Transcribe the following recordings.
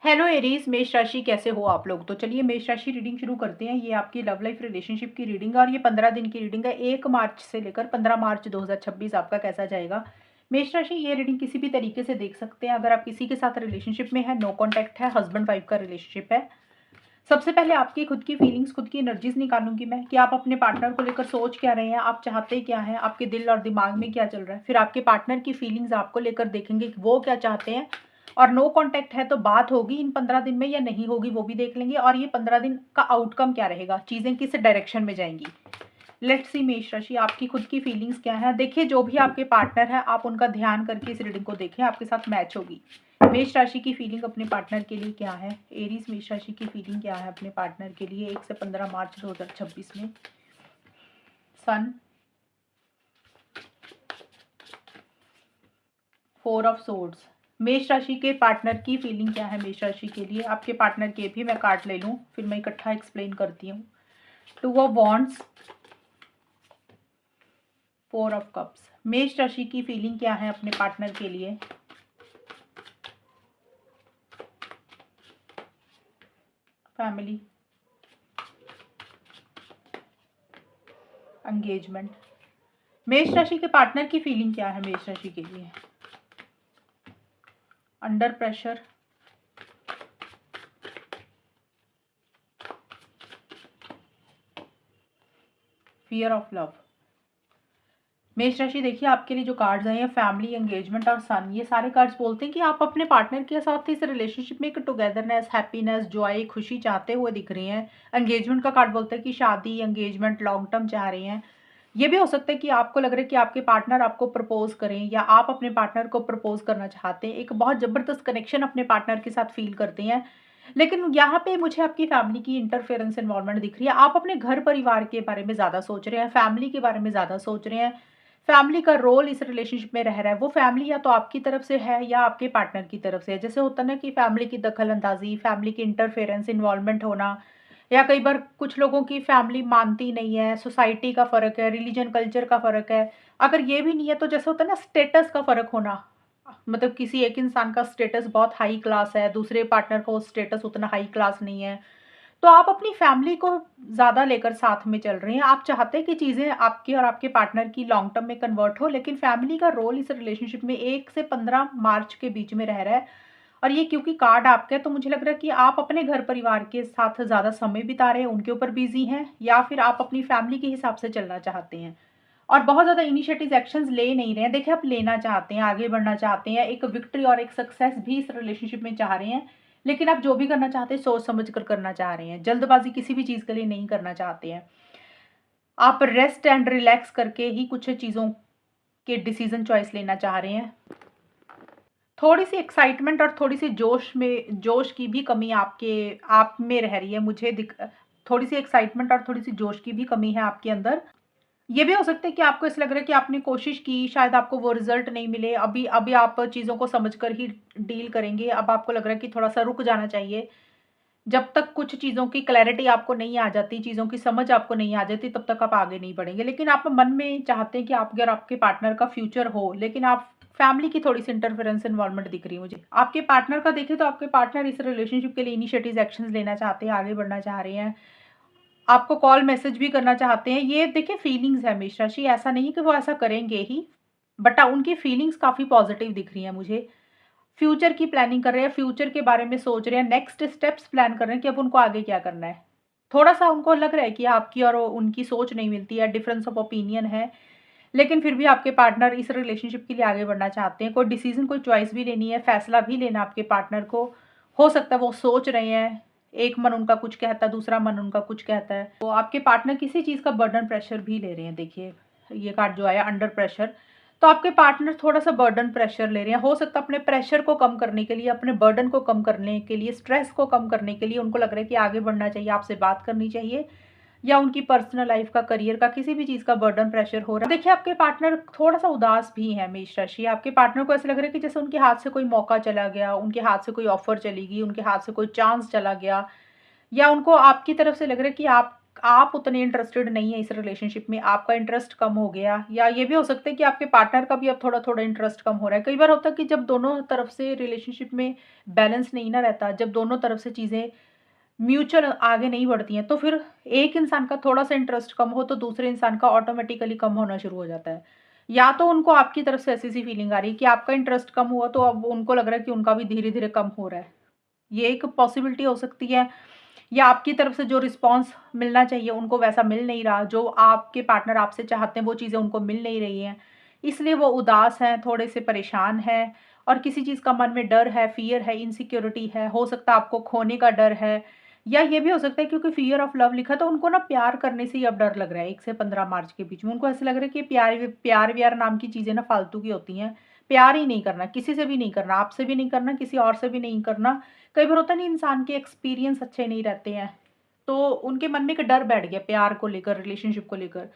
Hello Aries, मेष राशि कैसे हो आप लोग। तो चलिए मेष राशि रीडिंग शुरू करते हैं। ये आपकी लव लाइफ रिलेशनशिप की रीडिंग है और ये 15 दिन की रीडिंग है। 1 मार्च से लेकर 15 मार्च 2026 आपका कैसा जाएगा। मेष राशि ये रीडिंग किसी भी तरीके से देख सकते हैं। अगर आप किसी के साथ रिलेशनशिप में है, नो कॉन्टैक्ट है, हस्बैंड वाइफ का रिलेशनशिप है। सबसे पहले आपकी खुद की फीलिंग्स, खुद की एनर्जीज निकालूंगी मैं कि आप अपने पार्टनर को लेकर सोच क्या रहे हैं, आप चाहते क्या हैं, आपके दिल और दिमाग में क्या चल रहा है। फिर आपके पार्टनर की फीलिंग्स आपको लेकर देखेंगे कि वो क्या चाहते हैं। और नो कांटेक्ट है तो बात होगी इन 15 दिन में या नहीं होगी वो भी देख लेंगे। और ये 15 दिन का आउटकम क्या रहेगा, चीज़ें किस डायरेक्शन में जाएंगी। लेट्स सी मेष राशि आपकी खुद की फीलिंग्स क्या है। देखिए जो भी आपके पार्टनर है आप उनका ध्यान करके इस रीडिंग को देखें, आपके साथ मैच होगी। मेष राशि की फीलिंग अपने पार्टनर के लिए क्या है। एरीज मेष राशि की फीलिंग क्या है अपने पार्टनर के लिए 1 से 15 मार्च 2026 में। सन, 4 ऑफ सोर्ड्स। मेष राशि के पार्टनर की फीलिंग क्या है मेष राशि के लिए। आपके पार्टनर के भी मैं कार्ड ले लूं फिर मैं इकट्ठा एक्सप्लेन करती हूँ। 2 ऑफ वॉन्ड्स, 4 ऑफ कप्स। मेष राशि की फीलिंग क्या है अपने पार्टनर के लिए। Family, engagement. मेष राशि के पार्टनर की फीलिंग क्या है मेष राशि के लिए। Under pressure, fear of love. मेष राशि देखिए आपके लिए जो कार्ड्स आए हैं, फैमिली, एंगेजमेंट और सन, ये सारे कार्ड्स बोलते हैं कि आप अपने पार्टनर के साथ इस रिलेशनशिप में एक टुगेदरनेस, हैप्पीनेस, जॉय, खुशी चाहते हुए दिख रही हैं। एंगेजमेंट का कार्ड बोलता है कि शादी, एंगेजमेंट, लॉन्ग टर्म चाह रही हैं। ये भी हो सकता है कि आपको लग रहा है कि आपके पार्टनर आपको प्रपोज करें या आप अपने पार्टनर को प्रपोज करना चाहते हैं। एक बहुत ज़बरदस्त कनेक्शन अपने पार्टनर के साथ फील करते हैं। लेकिन यहाँ पे मुझे आपकी फैमिली की इंटरफेरेंस इन्वॉल्वमेंट दिख रही है। आप अपने घर परिवार के बारे में ज़्यादा सोच रहे हैं, फैमिली के बारे में ज़्यादा सोच रहे हैं। फैमिली का रोल इस रिलेशनशिप में रह रहा है। वो फैमिली या तो आपकी तरफ से है या आपके पार्टनर की तरफ से है। जैसे होता है ना कि फैमिली की दखल अंदाजी, फैमिली की इंटरफेरेंस, इन्वॉल्वमेंट होना, या कई बार कुछ लोगों की फैमिली मानती नहीं है, सोसाइटी का फ़र्क है, रिलीजन कल्चर का फ़र्क है। अगर ये भी नहीं है तो जैसे होता है ना स्टेटस का फ़र्क होना, मतलब किसी एक इंसान का स्टेटस बहुत हाई क्लास है, दूसरे पार्टनर का स्टेटस उतना हाई क्लास नहीं है। तो आप अपनी फैमिली को ज़्यादा लेकर साथ में चल रहे हैं। आप चाहते हैं कि चीज़ें आपकी और आपके पार्टनर की लॉन्ग टर्म में कन्वर्ट हो, लेकिन फैमिली का रोल इस रिलेशनशिप में 1 से 15 मार्च के बीच में रह रहा है। और ये क्योंकि कार्ड आपका है तो मुझे लग रहा है कि आप अपने घर परिवार के साथ ज़्यादा समय बिता रहे हैं, उनके ऊपर बिज़ी हैं, या फिर आप अपनी फैमिली के हिसाब से चलना चाहते हैं और बहुत ज़्यादा इनिशिएटिव एक्शंस ले नहीं रहे हैं। देखिए आप लेना चाहते हैं, आगे बढ़ना चाहते हैं, एक विक्ट्री और एक सक्सेस भी इस रिलेशनशिप में चाह रहे हैं। लेकिन आप जो भी करना चाहते हैं सोच समझ कर करना चाह रहे हैं, जल्दबाजी किसी भी चीज़ के लिए नहीं करना चाहते हैं। आप रेस्ट एंड रिलैक्स करके ही कुछ चीज़ों के डिसीजन चॉइस लेना चाह रहे हैं। थोड़ी सी एक्साइटमेंट और थोड़ी सी जोश की भी कमी आपके आप में रह रही है। थोड़ी सी एक्साइटमेंट और थोड़ी सी जोश की भी कमी है आपके अंदर। ये भी हो सकता है कि आपको ऐसा लग रहा है कि आपने कोशिश की, शायद आपको वो रिजल्ट नहीं मिले। अभी अभी आप चीज़ों को समझकर ही डील करेंगे। अब आपको लग रहा है कि थोड़ा-सा रुक जाना चाहिए। जब तक कुछ चीज़ों की क्लैरिटी आपको नहीं आ जाती, चीज़ों की समझ आपको नहीं आ जाती, तब तक आप आगे नहीं बढ़ेंगे। लेकिन आप मन में चाहते हैं कि आप अगर आपके पार्टनर का फ्यूचर हो, लेकिन आप फैमिली की थोड़ी-सी इंटरफेरेंस इन्वॉल्वमेंट दिख रही है मुझे। आपके पार्टनर का देखें तो आपके पार्टनर इस रिलेशनशिप के लिए इनिशिएटिव एक्शंस लेना चाहते हैं, आगे बढ़ना चाह रहे हैं। आपको कॉल मैसेज भी करना चाहते हैं। ये देखिए फीलिंग्स है मेष राशि, ऐसा नहीं है कि वो ऐसा करेंगे ही, बट उनकी फीलिंग्स काफ़ी पॉजिटिव दिख रही हैं मुझे। फ्यूचर की प्लानिंग कर रहे हैं, फ्यूचर के बारे में सोच रहे हैं, नेक्स्ट स्टेप्स प्लान कर रहे हैं कि अब उनको आगे क्या करना है। थोड़ा-सा उनको लग रहा है कि आपकी और उनकी सोच नहीं मिलती है, डिफरेंस ऑफ ओपिनियन है, लेकिन फिर भी आपके पार्टनर इस रिलेशनशिप के लिए आगे बढ़ना चाहते हैं। कोई डिसीज़न, कोई चॉइस भी लेनी है, फैसला भी लेना आपके पार्टनर को। हो सकता है वो सोच रहे हैं, एक मन उनका कुछ कहता है, दूसरा मन उनका कुछ कहता है। तो आपके पार्टनर किसी चीज़ का बर्डन प्रेशर भी ले रहे हैं। देखिए, ये कार्ड जो आया अंडर प्रेशर, तो आपके पार्टनर थोड़ा-सा बर्डन प्रेशर ले रहे हैं। हो सकता है अपने प्रेशर को कम करने के लिए, अपने बर्डन को कम करने के लिए, स्ट्रेस को कम करने के लिए उनको लग रहा है कि आगे बढ़ना चाहिए, आपसे बात करनी चाहिए, या उनकी पर्सनल लाइफ का, करियर का, किसी भी चीज़ का बर्डन प्रेशर हो रहा है। देखिए आपके पार्टनर थोड़ा-सा उदास भी हैं मेष राशि। आपके पार्टनर को ऐसा लग रहा है कि जैसे उनके हाथ से कोई मौका चला गया, उनके हाथ से कोई ऑफ़र चली गई, उनके हाथ से कोई चांस चला गया, या उनको आपकी तरफ से लग रहा है कि आप आप उतने इंटरेस्टेड नहीं है इस रिलेशनशिप में, आपका इंटरेस्ट कम हो गया, या ये भी हो सकता है कि आपके पार्टनर का भी अब थोड़ा-थोड़ा इंटरेस्ट कम हो रहा है। कई बार होता है कि जब दोनों तरफ से रिलेशनशिप में बैलेंस नहीं ना रहता, जब दोनों तरफ से चीज़ें म्यूचुअल आगे नहीं बढ़ती हैं, तो फिर एक इंसान का थोड़ा-सा इंटरेस्ट कम हो, तो दूसरे इंसान का ऑटोमैटिकली कम होना शुरू हो जाता है। या तो उनको आपकी तरफ से ऐसी-सी फीलिंग आ रही है कि आपका इंटरेस्ट कम हुआ, तो अब उनको लग रहा है कि उनका भी धीरे-धीरे कम हो रहा है। ये एक पॉसिबिलिटी हो सकती है, या आपकी तरफ से जो रिस्पॉन्स मिलना चाहिए उनको वैसा मिल नहीं रहा, जो आपके पार्टनर आपसे चाहते हैं वो चीज़ें उनको मिल नहीं रही हैं। इसलिए वो उदास हैं, थोड़े से परेशान हैं, और किसी चीज़ का मन में डर है, फ़ियर है, इनसिक्योरिटी है, हो सकता है आपको खोने का डर है, या ये भी हो सकता है क्योंकि फ़ियर ऑफ लव लिखा, तो उनको ना प्यार करने से ही अब डर लग रहा है 1 से 15 मार्च के बीच में। उनको ऐसा लग रहा है कि प्यार-व्यार नाम की चीज़ें ना फालतू की होती हैं। प्यार ही नहीं करना, किसी से भी नहीं करना, आपसे भी नहीं करना, किसी और से भी नहीं करना। कई बार होता नहीं, इंसान के एक्सपीरियंस अच्छे नहीं रहते हैं, तो उनके मन में एक डर बैठ गया प्यार को लेकर, रिलेशनशिप को लेकर।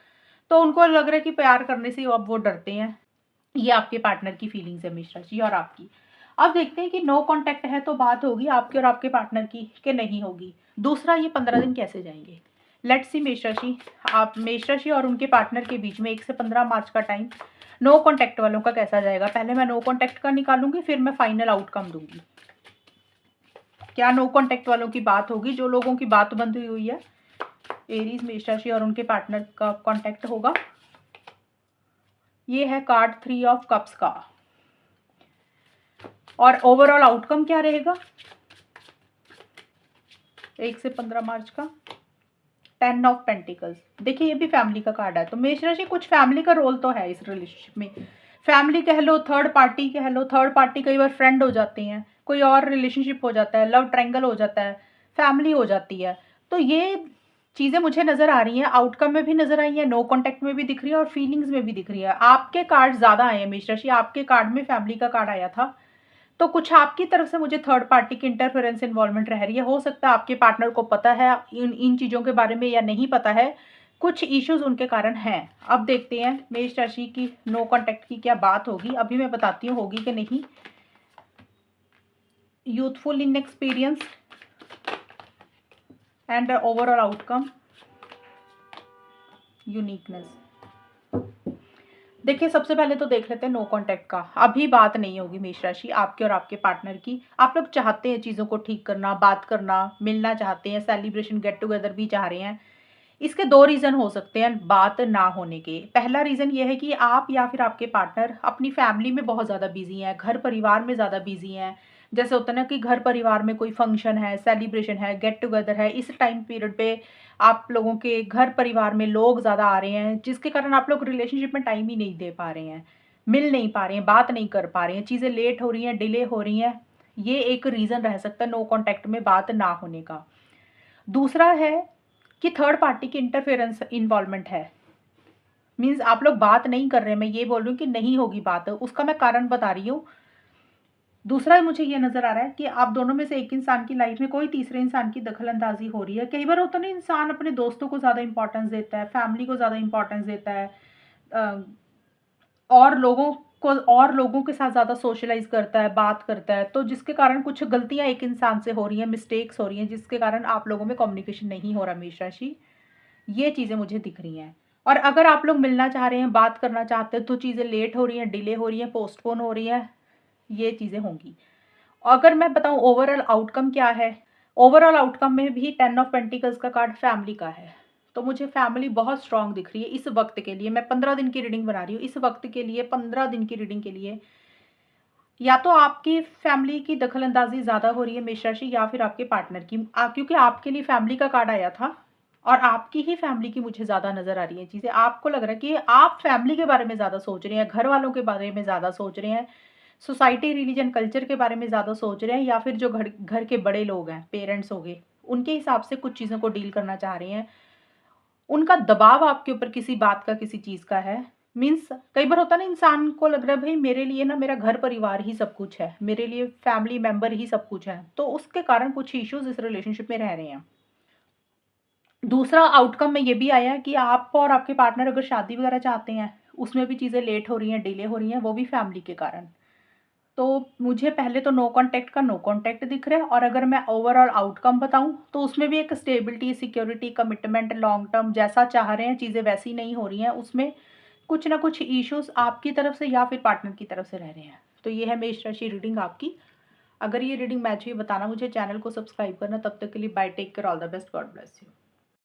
तो उनको लग रहा है कि प्यार करने से अब वो डरते हैं। ये आपके पार्टनर की फीलिंग्स है मिश्रा जी, और आपकी। अब देखते हैं कि नो कॉन्टैक्ट है तो बात होगी आपकी और आपके पार्टनर की कि नहीं होगी। दूसरा, ये 15 दिन कैसे जाएँगे? लेट्स सी मेष राशि, आप मेष राशि और उनके पार्टनर के बीच में 1 से 15 मार्च का टाइम नो कॉन्टैक्ट वालों का कैसा जाएगा? पहले मैं नो कॉन्टैक्ट का निकालूँगी, फिर मैं फाइनल आउटकम दूँगी। क्या नो कॉन्टैक्ट वालों की बात होगी? जो लोगों की बात बंद हुई है, एरीज, मेष राशि और उनके पार्टनर का कॉन्टैक्ट होगा। ये है कार्ड 3 ऑफ कप्स का। और ओवरऑल आउटकम क्या रहेगा 1 से 15 मार्च का? 10 ऑफ पेंटिकल्स। देखिए, ये भी फैमिली का कार्ड है, तो मेष राशि कुछ फैमिली का रोल तो है इस रिलेशनशिप में। फैमिली कह लो, थर्ड पार्टी कह लो, थर्ड पार्टी कई बार फ्रेंड हो जाते हैं, कोई और रिलेशनशिप हो जाता है, लव ट्रायंगल हो जाता है, फैमिली हो जाती है। तो ये चीज़ें मुझे नज़र आ रही हैं, आउटकम में भी नज़र आई है, नो कॉन्टैक्ट में भी दिख रही है और फीलिंग्स में भी दिख रही है। आपके कार्ड ज़्यादा आए हैं मेष राशि, आपके कार्ड में फैमिली का कार्ड आया था, तो कुछ आपकी तरफ से मुझे थर्ड पार्टी की इंटरफेरेंस इन्वॉल्वमेंट रह रही है। हो सकता है आपके पार्टनर को पता है इन इन चीज़ों के बारे में या नहीं पता है, कुछ इश्यूज़ उनके कारण हैं। अब देखते हैं मेष राशि की नो कॉन्टैक्ट की क्या बात होगी, अभी मैं बताती हूँ होगी कि नहीं। Youthful inexperience and overall outcome, uniqueness. देखिए, सबसे पहले तो देख लेते हैं नो कॉन्टैक्ट का। अभी बात नहीं होगी मेष राशि आपके और आपके पार्टनर की। आप लोग चाहते हैं चीज़ों को ठीक करना, बात करना, मिलना चाहते हैं, सेलिब्रेशन, गेट टुगेदर भी चाह रहे हैं। इसके 2 रीज़न हो सकते हैं बात ना होने के। पहला रीज़न ये है कि आप या फिर आपके पार्टनर अपनी फैमिली में बहुत ज़्यादा बिज़ी हैं, घर परिवार में ज़्यादा बिज़ी हैं। जैसे होता है ना कि घर परिवार में कोई फंक्शन है, सेलिब्रेशन है, गेट टुगेदर है, इस टाइम पीरियड पे आप लोगों के घर परिवार में लोग ज़्यादा आ रहे हैं, जिसके कारण आप लोग रिलेशनशिप में टाइम ही नहीं दे पा रहे हैं, मिल नहीं पा रहे हैं, बात नहीं कर पा रहे हैं, चीज़ें लेट हो रही हैं, डिले हो रही हैं। ये एक रीज़न रह सकता है नो कॉन्टैक्ट में बात ना होने का। दूसरा है कि थर्ड पार्टी की इंटरफेरेंस इन्वॉल्वमेंट है। मीन्स आप लोग बात नहीं कर रहे हैं, मैं ये बोल रही हूँ कि नहीं होगी बात, उसका मैं कारण बता रही हूँ। दूसरा मुझे ये नज़र आ रहा है कि आप दोनों में से एक इंसान की लाइफ में कोई तीसरे इंसान की दखल-अंदाज़ी हो रही है। कई बार होता है ना, इंसान अपने दोस्तों को ज़्यादा इम्पोर्टेंस देता है, फैमिली को ज़्यादा इम्पोर्टेंस देता है, अ, और लोगों के साथ ज़्यादा सोशलाइज़ करता है, बात करता है, तो जिसके कारण कुछ गलतियाँ एक इंसान से हो रही हैं, मिस्टेक्स हो रही हैं, जिसके कारण आप लोगों में कम्युनिकेशन नहीं हो रहा मेष राशि। ये चीज़ें मुझे दिख रही हैं। और अगर आप लोग मिलना चाह रहे हैं, बात करना चाहते हैं, तो चीज़ें लेट हो रही हैं, डिले हो रही हैं, पोस्टपोन हो रही हैं, ये चीज़ें होंगी। अगर मैं बताऊँ ओवरऑल आउटकम क्या है, ओवरऑल आउटकम में भी 10 ऑफ पेंटिकल्स का कार्ड फैमिली का है। तो मुझे फैमिली बहुत स्ट्रॉन्ग दिख रही है इस वक़्त के लिए। मैं 15 दिन की रीडिंग बना रही हूँ। इस वक़्त के लिए 15 दिन की रीडिंग के लिए या तो आपकी फैमिली की दखल-अंदाज़ी ज़्यादा हो रही है मेष राशि, या फिर आपके पार्टनर की। क्योंकि आपके लिए फैमिली का कार्ड आया था और आपकी ही फैमिली की मुझे ज़्यादा नज़र आ रही है चीज़ें। आपको लग रहा है कि आप फैमिली के बारे में ज़्यादा सोच रहे हैं, घर वालों के बारे में ज़्यादा सोच रहे हैं, सोसाइटी, रिलीजन, कल्चर के बारे में ज़्यादा सोच रहे हैं, या फिर जो घर घर के बड़े लोग हैं, पेरेंट्स हो गए, उनके हिसाब से कुछ चीज़ों को डील करना चाह रहे हैं। उनका दबाव आपके ऊपर किसी बात का, किसी चीज़ का है। मीन्स कई बार होता है ना, इंसान को लग रहा है भई मेरे लिए ना मेरा घर परिवार ही सब कुछ है, मेरे लिए फैमिली मेंबर ही सब कुछ है। तो उसके कारण कुछ इश्यूज़ इस रिलेशनशिप में रह रहे हैं। दूसरा आउटकम में ये भी आया कि आप और आपके पार्टनर अगर शादी वगैरह चाहते हैं, उसमें भी चीज़ें लेट हो रही हैं, डिले हो रही हैं, वो भी फैमिली के कारण। तो मुझे पहले तो नो कॉन्टैक्ट का नो कॉन्टैक्ट दिख रहा है, और अगर मैं ओवरऑल आउटकम बताऊँ तो उसमें भी एक stability, security, commitment, long term जैसा चाह रहे हैं चीज़ें वैसी नहीं हो रही हैं। उसमें कुछ ना कुछ इश्यूज़ आपकी तरफ से या फिर पार्टनर की तरफ से रह रहे हैं। तो ये है मेष राशि रीडिंग आपकी। अगर ये रीडिंग मैच हुई बताना मुझे, चैनल को सब्सक्राइब करना। तब तक के लिए bye, take care, all the best, God bless you.